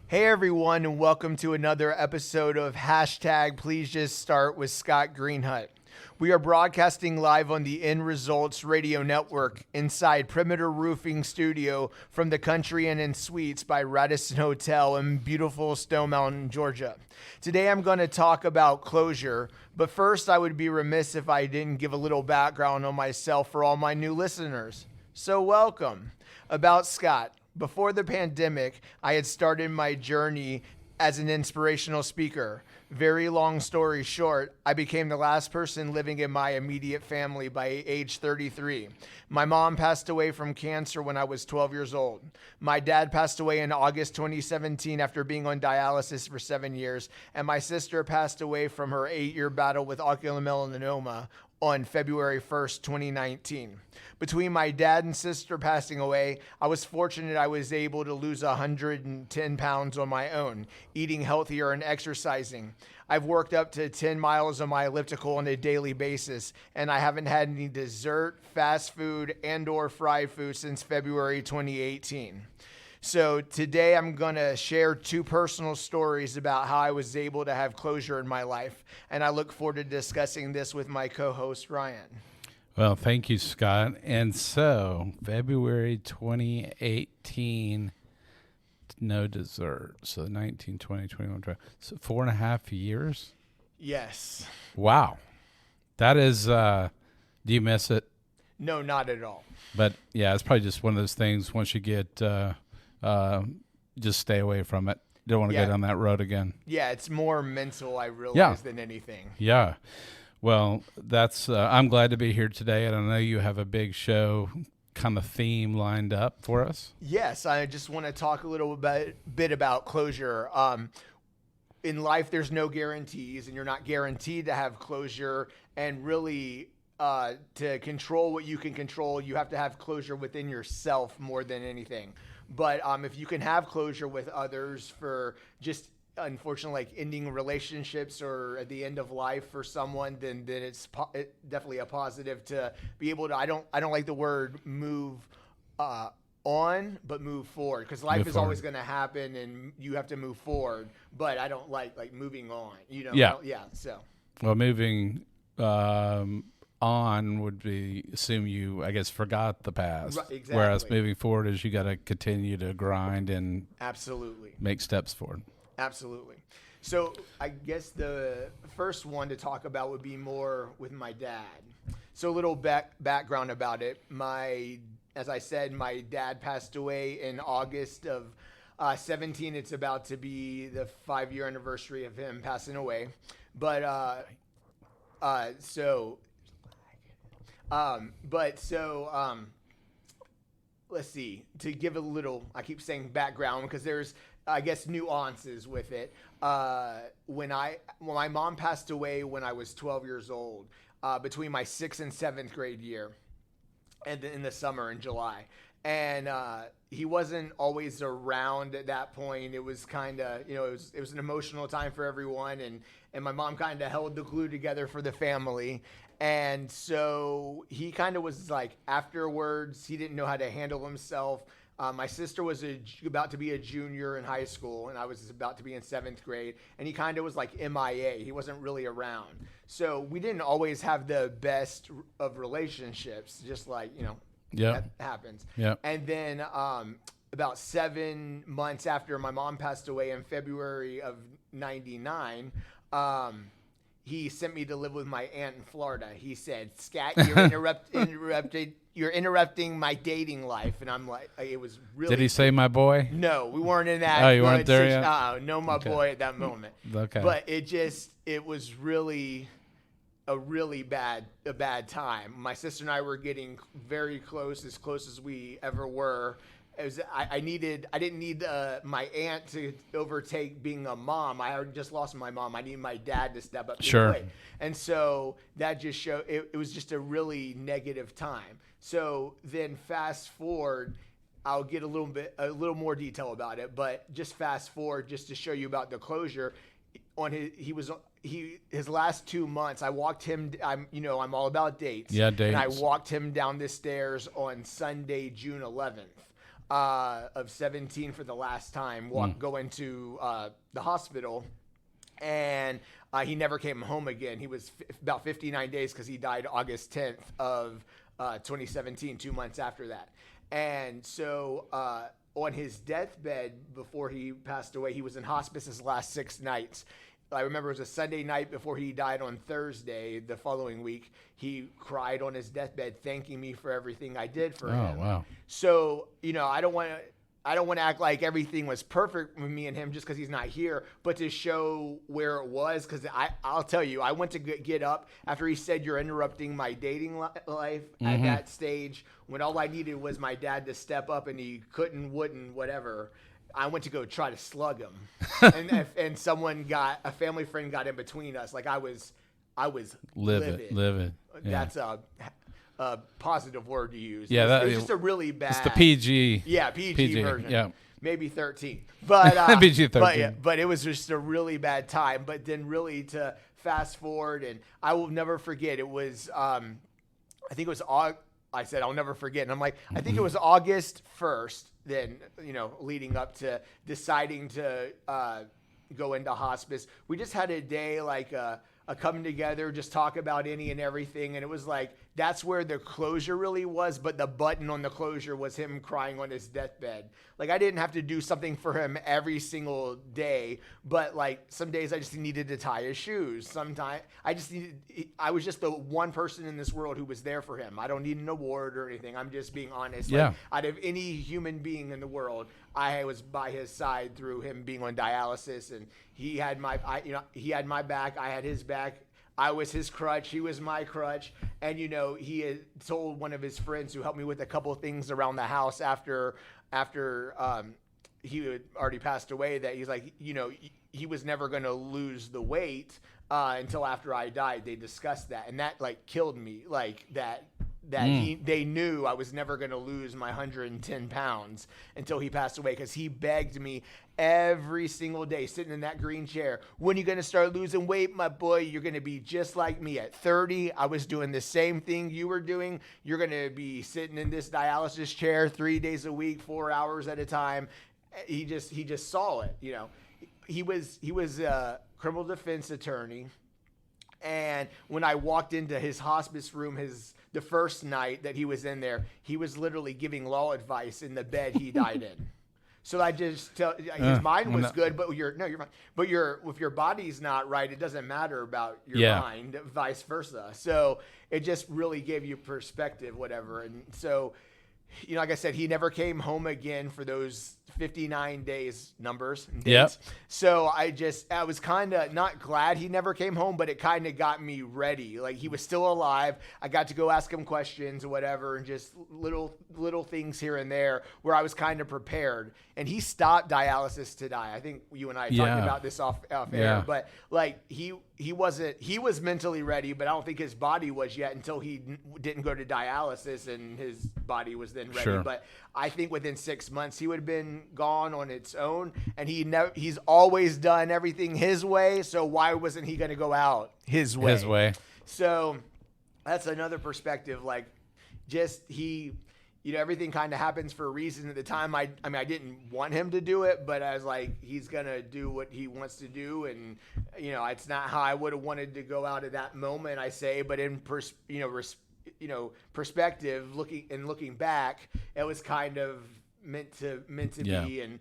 Hey everyone, and welcome to another episode of Hashtag Please Just Start with Scott Greenhut. We are broadcasting live on the End Results Radio Network inside Perimeter Roofing Studio from the Country Inn and Suites by Radisson Hotel in beautiful Stone Mountain, Georgia. Today I'm going to talk about closure, but first I would be remiss if I didn't give a little background on myself for all my new listeners. So welcome. About Scott. Before the pandemic, I had started my journey as an inspirational speaker. Very long story short, I became the last person living in my immediate family by age 33. My mom passed away from cancer when I was 12 years old. My dad passed away in August 2017 after being on dialysis for 7 years, and my sister passed away from her 8-year battle with ocular melanoma on February 1st, 2019. Between my dad and sister passing away, I was fortunate I was able to lose 110 pounds on my own, eating healthier and exercising. I've worked up to 10 miles on my elliptical on a daily basis, and I haven't had any dessert, fast food, and/or fried food since February 2018. So today I'm going to share 2 personal stories about how I was able to have closure in my life, and I look forward to discussing this with my co-host, Ryan. Well, thank you, Scott. And so, February 2018, no dessert. So 19, 20, 21, 20. So 4.5 years? Yes. Wow. That is, do you miss it? No, not at all. But yeah, it's probably just one of those things once you get, just stay away from it. Don't want to go down that road again. Yeah, it's more mental, I realize, than anything. Yeah. Well, that's, I'm glad to be here today, and I know you have a big show kind of theme lined up for us. Yes, I just want to talk a little bit about closure. In life, there's no guarantees, and you're not guaranteed to have closure. And really, to control what you can control, you have to have closure within yourself more than anything. But if you can have closure with others for just, unfortunately, like ending relationships or at the end of life for someone, then it's definitely a positive to be able to. I don't like the word move on, but move forward, because life is always going to happen and you have to move forward. But I don't like moving on. Yeah. So. Well, moving on would be assume you, I guess, forgot the past. Right, exactly. Whereas moving forward is you got to continue to grind and absolutely make steps forward. Absolutely. So I guess the first one to talk about would be more with my dad. So a little background about it. As I said, my dad passed away in August of 17. It's about to be the 5-year anniversary of him passing away. But let's see, to give a little, I keep saying background because there's, I guess, nuances with it. When my mom passed away when I was 12 years old, between my 6th and 7th grade year, and in the summer in July. And he wasn't always around at that point. It was kind of, it was an emotional time for everyone. And my mom kind of held the glue together for the family. And so he kind of was like, afterwards, he didn't know how to handle himself. My sister was about to be a junior in high school, and I was about to be in 7th grade. And he kind of was like MIA. He wasn't really around. So we didn't always have the best of relationships, just like, that happens. Yeah. And then about 7 months after my mom passed away in February of 99, he sent me to live with my aunt in Florida. He said, "Scott, you're interrupting my dating life." And I'm like, it was really. Did he say my boy? No, we weren't in that. Oh, you weren't there yet? No, my boy at that moment. Okay. But it was really a bad time. My sister and I were getting very close, as close as we ever were. I didn't need my aunt to overtake being a mom. I already just lost my mom. I needed my dad to step up. Sure. Play. And so that just showed it was just a really negative time. So then fast forward, I'll get a little more detail about it, but just fast forward just to show you about the closure. On his last 2 months, I walked him. I'm all about dates. Yeah, dates. And I walked him down the stairs on Sunday, June 11th. of 17 for the last time, going to the hospital. And he never came home again. He was about 59 days because he died August 10th of 2017, 2 months after that. And so on his deathbed before he passed away, he was in hospice his last 6 nights. I remember it was a Sunday night before he died on Thursday the following week. He cried on his deathbed, thanking me for everything I did for him. Oh, wow. So, I don't want to act like everything was perfect with me and him just because he's not here, but to show where it was, because I'll tell you, I went to get up after he said, "You're interrupting my dating life," at that stage, when all I needed was my dad to step up, and he wouldn't, whatever. I went to go try to slug him, and a family friend got in between us. Like I was livid. Yeah. That's a positive word to use. Yeah, it was just a really bad. It's the PG. Yeah, PG version. Yeah, maybe 13. But PG-13. But it was just a really bad time. But then really to fast forward, and I will never forget. It was I think it was I said I'll never forget, and I'm like, I think it was August 1st. Then, leading up to deciding to go into hospice, we just had a day like a coming together, just talk about any and everything. And it was like, that's where the closure really was. But the button on the closure was him crying on his deathbed. Like, I didn't have to do something for him every single day, but like some days I just needed to tie his shoes. Sometimes I was just the one person in this world who was there for him. I don't need an award or anything. I'm just being honest. Yeah. Like, out of any human being in the world, I was by his side through him being on dialysis, and he had my back. I had his back. I was his crutch. He was my crutch. And, he had told one of his friends who helped me with a couple of things around the house after he had already passed away, that he's like, he was never going to lose the weight until after I died. They discussed that. And that like killed me, like that they knew I was never going to lose my 110 pounds until he passed away, because he begged me every single day sitting in that green chair, "When are you going to start losing weight, my boy? You're going to be just like me at 30. I was doing the same thing you were doing. You're going to be sitting in this dialysis chair 3 days a week, 4 hours at a time." He just saw it. He was a criminal defense attorney. And when I walked into his hospice room, the first night that he was in there, he was literally giving law advice in the bed he died in. So I just tell his mind was good, but you're fine. But if your body's not right, it doesn't matter about your mind, vice versa. So it just really gave you perspective, whatever. And so, like I said, he never came home again for those 59 days, numbers and days. Yep. So I was kind of not glad he never came home, but it kind of got me ready. Like, he was still alive. I got to go ask him questions or whatever, and just little things here and there where I was kind of prepared. And he stopped dialysis to die. I think you and I talked about this off air, but like he was mentally ready, but I don't think his body was yet until he didn't go to dialysis, and his body was then ready. Sure. But I think within 6 months he would have been gone on its own, and he's always done everything his way. So why wasn't he going to go out his way? His way. So that's another perspective. Like, just everything kind of happens for a reason. At the time, I didn't want him to do it, but I was like, he's going to do what he wants to do. And, it's not how I would have wanted to go out at that moment, I say, but in perspective, looking back, it was kind of meant to be. And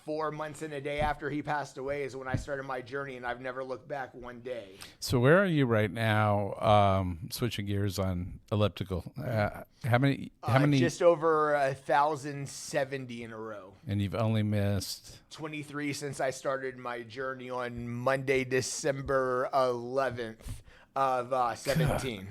4 months and a day after he passed away is when I started my journey, and I've never looked back one day. So where are you right now? Switching gears on Elliptical. How many? Just over 1,070 in a row. And you've only missed 23 since I started my journey on Monday, December 11th of 17.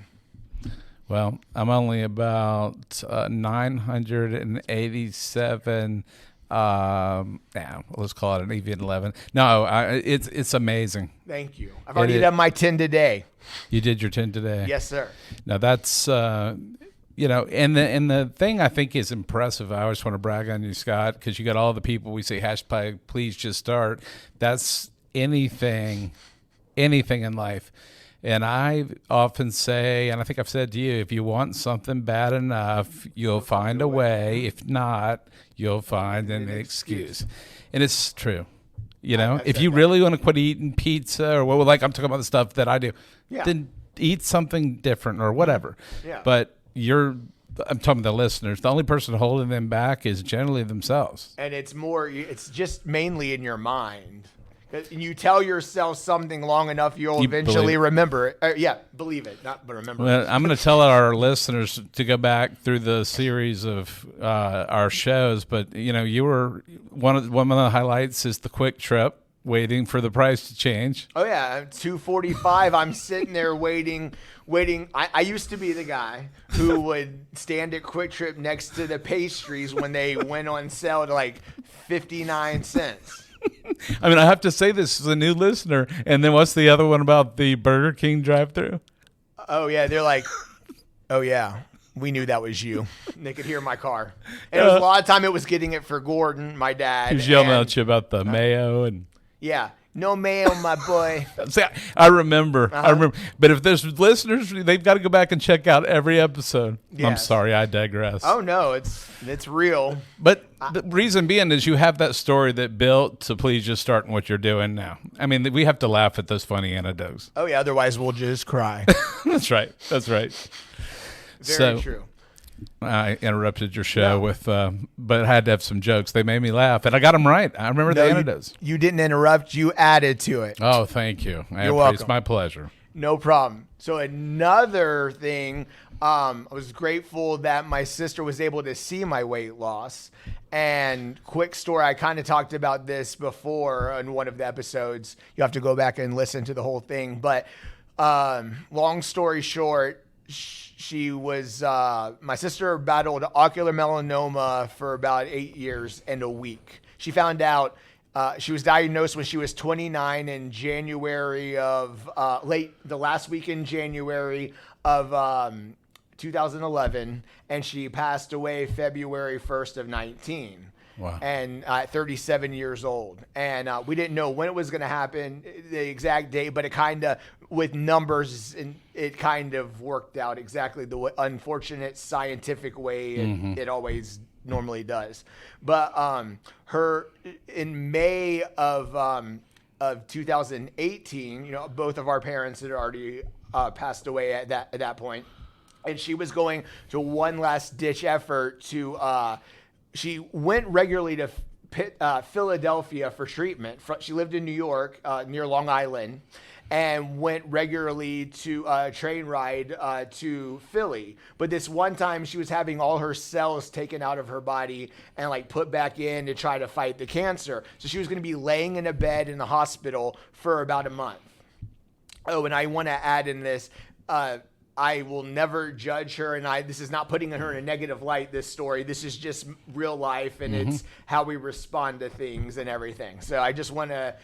Well, I'm only about 987. Let's call it an even 11. No, it's amazing. Thank you. I've already done my 10 today. You did your 10 today? Yes, sir. Now that's and the thing I think is impressive. I always want to brag on you, Scott, because you got all the people we say hashtag please just start. That's anything in life. And I often say, and I think I've said to you, if you want something bad enough, you'll find a way. If not, you'll find an excuse. And it's true. You know, if you really want to quit eating pizza or like I'm talking about the stuff that I do, then eat something different or whatever. Yeah. But I'm talking to the listeners. The only person holding them back is generally themselves. And it's just mainly in your mind. You tell yourself something long enough, you'll eventually remember it. Believe it, not remember it. Well, I'm going to tell our listeners to go back through the series of our shows. But, you know, you were one of the highlights is the quick trip, waiting for the price to change. Oh, yeah. 2:45, I'm sitting there waiting. I used to be the guy who would stand at Quick Trip next to the pastries when they went on sale to like 59 cents. I mean, I have to say this as a new listener. And then what's the other one about the Burger King drive-thru? Oh, yeah. They're like, oh, yeah. We knew that was you. And they could hear my car. And it was a lot of time it was getting it for Gordon, my dad. He was yelling at you about the mayo and... Yeah. No mayo, my boy. See, I remember. But if there's listeners, they've got to go back and check out every episode. Yes. I'm sorry, I digress. Oh, no, it's real. But the reason being is you have that story that built to please just starting what you're doing now. I mean, we have to laugh at those funny anecdotes. Oh, yeah, otherwise we'll just cry. That's right. Very true. I interrupted your show but I had to have some jokes. They made me laugh, and I got them right. I remember the anecdotes. You didn't interrupt. You added to it. Oh, thank you. You're welcome. It's my pleasure. No problem. So another thing, I was grateful that my sister was able to see my weight loss. And quick story, I kind of talked about this before in one of the episodes. You have to go back and listen to the whole thing. But long story short, she was my sister battled ocular melanoma for about 8 years and a week. She found out she was diagnosed when she was 29 in January of the last week in January of 2011, and she passed away February 1st of 19. Wow. And 37 years old. And we didn't know when it was going to happen, the exact date, but it kind of, with numbers, it kind of worked out exactly the unfortunate scientific way it always normally does. But her, in May of 2018, you know, both of our parents had already passed away at that point. And she was going to one last ditch effort to, she went regularly to Philadelphia for treatment. She lived in New York, near Long Island, and went regularly to a train ride to Philly. But this one time she was having all her cells taken out of her body and like put back in to try to fight the cancer. So she was going to be laying in a bed in the hospital for about a month. Oh, and I want to add in this, I will never judge her, and this is not putting her in a negative light, this story. This is just real life, and it's how we respond to things and everything. So I just want to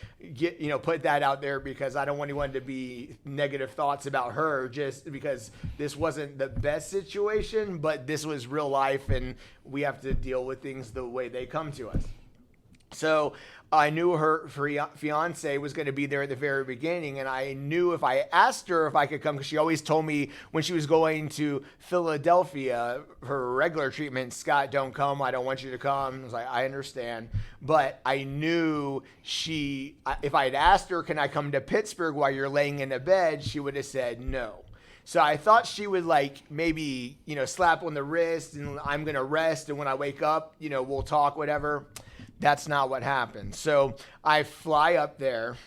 put that out there because I don't want anyone to be negative thoughts about her just because this wasn't the best situation, but this was real life, and we have to deal with things the way they come to us. So I knew her fiance was going to be there at the very beginning, and I knew if I asked her if I could come, because she always told me when she was going to Philadelphia, her regular treatment, Scott, don't come. I don't want you to come. I was like, I understand. But I knew if I had asked her, can I come to Pittsburgh while you're laying in a bed, she would have said no. So I thought she would maybe, slap on the wrist and I'm going to rest. And when I wake up, we'll talk, whatever. That's not what happened. So I fly up there.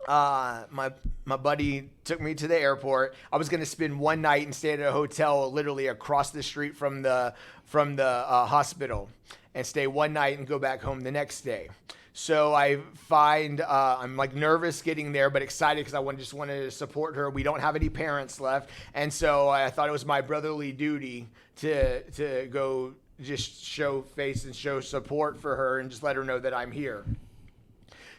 My buddy took me to the airport. I was going to spend one night and stay at a hotel literally across the street from the hospital and stay one night and go back home the next day. So I find I'm nervous getting there, but excited because I just wanted to support her. We don't have any parents left, and so I thought it was my brotherly duty to go just show face and show support for her and just let her know that I'm here.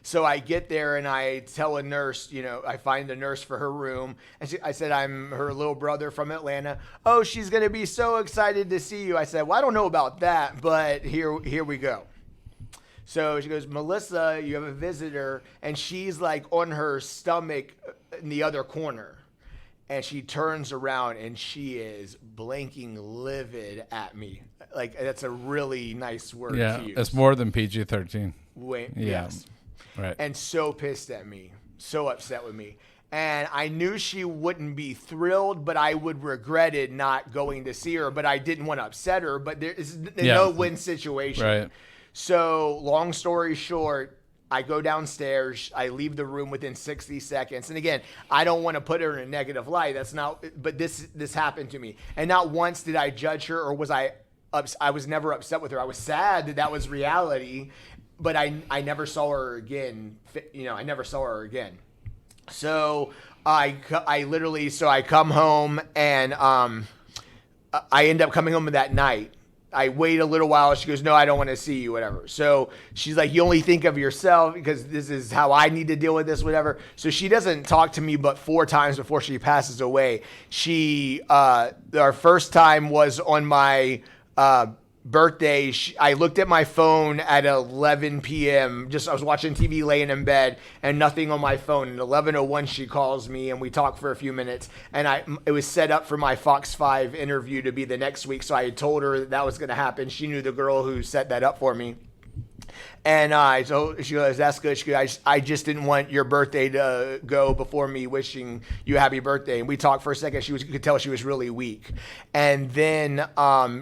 So I get there and I tell a nurse, I find a nurse for her room. And I said, I'm her little brother from Atlanta. Oh, she's going to be so excited to see you. I said, well, I don't know about that, but here we go. So she goes, Melissa, you have a visitor. And she's on her stomach in the other corner. And she turns around and she is blinking livid at me. Like, that's a really nice word to use. It's more than PG-13. Wait, Yeah. yes. Right. And so pissed at me, so upset with me. And I knew she wouldn't be thrilled, but I would regret it not going to see her. But I didn't want to upset her. But there is no win situation. Right. So long story short, I go downstairs. I leave the room within 60 seconds. And again, I don't want to put her in a negative light. That's not. But this happened to me. And not once did I judge her, or was I was never upset with her. I was sad that was reality. But I never saw her again. I never saw her again. So I come home and I end up coming home that night. I wait a little while. She goes, no, I don't want to see you, whatever. So she's like, you only think of yourself because this is how I need to deal with this, whatever. So she doesn't talk to me but 4 times before she passes away. Our first time was on my birthday. I looked at my phone at 11 p.m. I was watching TV laying in bed and nothing on my phone. And 11:01 she calls me and we talk for a few minutes. And it was set up for my Fox 5 interview to be the next week. So I had told her that was going to happen. She knew the girl who set that up for me. And so she goes, that's good. She goes, I just didn't want your birthday to go before me wishing you a happy birthday. And we talked for a second. You could tell she was really weak. And then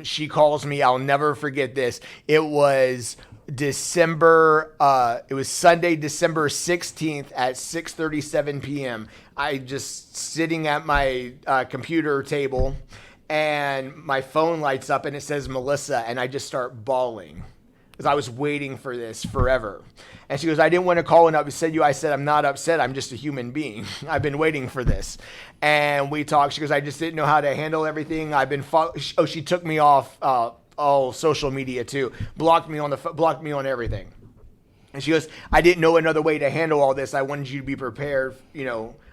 she calls me. I'll never forget this. It was Sunday, December 16th at 6:37 p.m. I just sitting at my computer table and my phone lights up and it says Melissa. And I just start bawling. Because I was waiting for this forever. And she goes, I didn't want to call and upset you. I said, I'm not upset. I'm just a human being. I've been waiting for this. And we talked. She goes, I just didn't know how to handle everything. She took me off all social media too. Blocked me on everything. And she goes, I didn't know another way to handle all this. I wanted you to be prepared,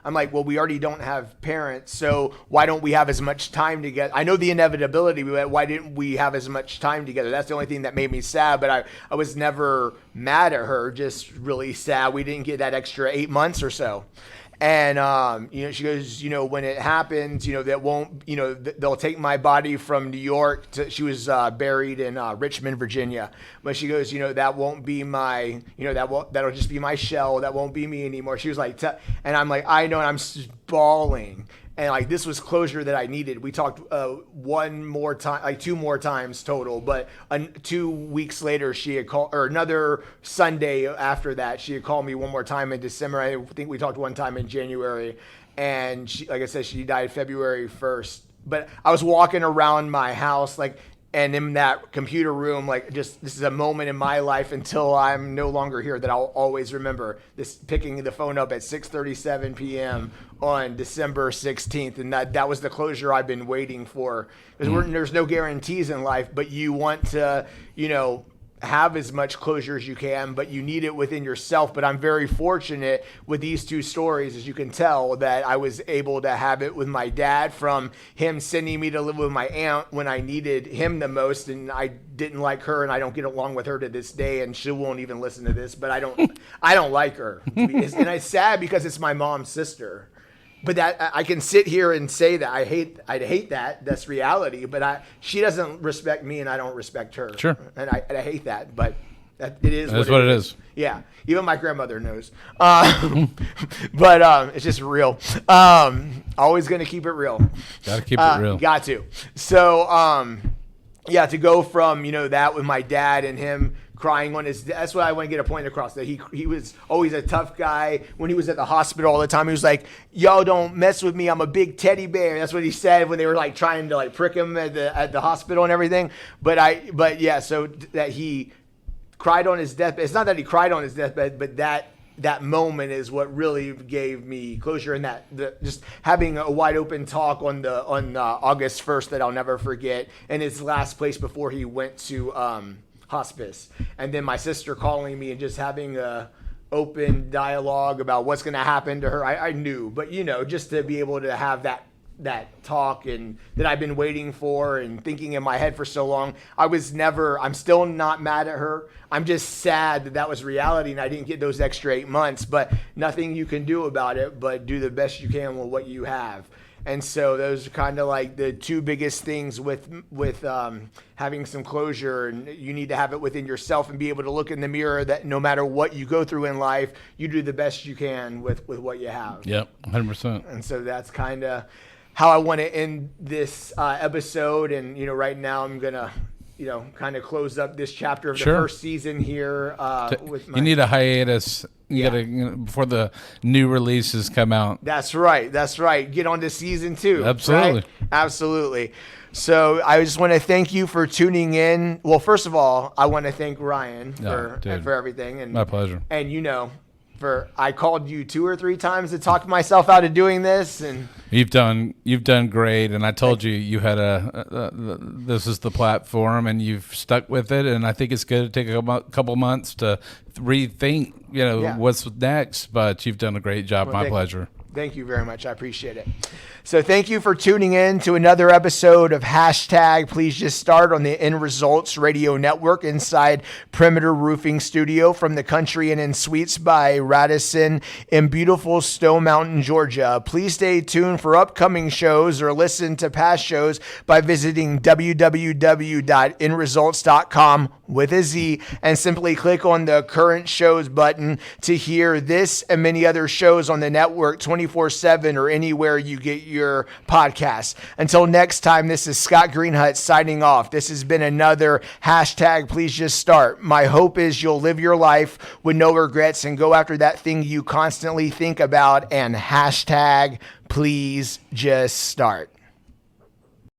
I'm like, well, we already don't have parents, so why don't we have as much time together? I know the inevitability, but why didn't we have as much time together? That's the only thing that made me sad, but I was never mad at her, just really sad. We didn't get that extra 8 months or so. And, she goes, when it happens, that won't, they'll take my body from New York she was buried in Richmond, Virginia. But she goes, that won't be my, that'll just be my shell. That won't be me anymore. She was like, and I'm like, I know, and I'm just bawling. And like, this was closure that I needed. We talked one more time, like 2 more times total. But 2 weeks later, she had called, or another Sunday after that, she had called me one more time in December. I think we talked one time in January. And she, like I said, she died February 1st. But I was walking around my house, and in that computer room, this is a moment in my life until I'm no longer here that I'll always remember. This picking the phone up at 6:37 p.m. on December 16th. And that was the closure I've been waiting for. Because there's no guarantees in life, but you want to, have as much closure as you can, but you need it within yourself. But I'm very fortunate with these 2 stories, as you can tell, that I was able to have it with my dad, from him sending me to live with my aunt when I needed him the most, and I didn't like her, and I don't get along with her to this day, and she won't even listen to this, but I don't like her. And it's sad because it's my mom's sister. But that I can sit here and say that I hate that. That's reality. But she doesn't respect me, and I don't respect her. Sure. And I hate that. But it is. That's what it is. Yeah. Even my grandmother knows. But it's just real. Always gonna keep it real. Gotta keep it real. Got to. So to go from that with my dad and him crying on his, that's what I want to get a point across, that he was always a tough guy. When he was at the hospital all the time, he was like, yo, don't mess with me, I'm a big teddy bear. That's what he said when they were trying to prick him at the hospital and everything. So that he cried on his deathbed. It's not that he cried on his deathbed, but that moment is what really gave me closure, and just having a wide open talk on August 1st that I'll never forget, and his last place before he went to hospice. And then my sister calling me and just having a open dialogue about what's going to happen to her. I knew, but just to be able to have that talk, and that I've been waiting for and thinking in my head for so long. I'm still not mad at her. I'm just sad that was reality and I didn't get those extra 8 months, but nothing you can do about it but do the best you can with what you have. And so those are kind of like the two biggest things with having some closure. And you need to have it within yourself and be able to look in the mirror that no matter what you go through in life, you do the best you can with what you have. Yep, 100%. And so that's kind of how I want to end this episode. And, right now I'm going to, kind of close up this chapter of the first season here. You need a hiatus. You gotta, before the new releases come out. That's right. Get on to season 2. Absolutely. Right? Absolutely. So I just want to thank you for tuning in. Well, first of all, I want to thank Ryan for everything. And my pleasure. And I called you 2 or 3 times to talk myself out of doing this, and you've done great. And I told you had this is the platform, and you've stuck with it. And I think it's good to take a couple months to rethink, what's next. But you've done a great job. My pleasure. Thank you very much. I appreciate it. So thank you for tuning in to another episode of Hashtag Please Just Start on the End Results Radio Network inside Perimeter Roofing Studio from the Country and in Suites by Radisson in beautiful Stone Mountain, Georgia. Please stay tuned for upcoming shows or listen to past shows by visiting www.endresults.com with a Z and simply click on the current shows button to hear this and many other shows on the network 24/7 or anywhere you get your podcasts. Until next time, this is Scott Greenhut signing off. This has been another Hashtag Please Just Start. My hope is you'll live your life with no regrets and go after that thing you constantly think about, and Hashtag Please Just Start.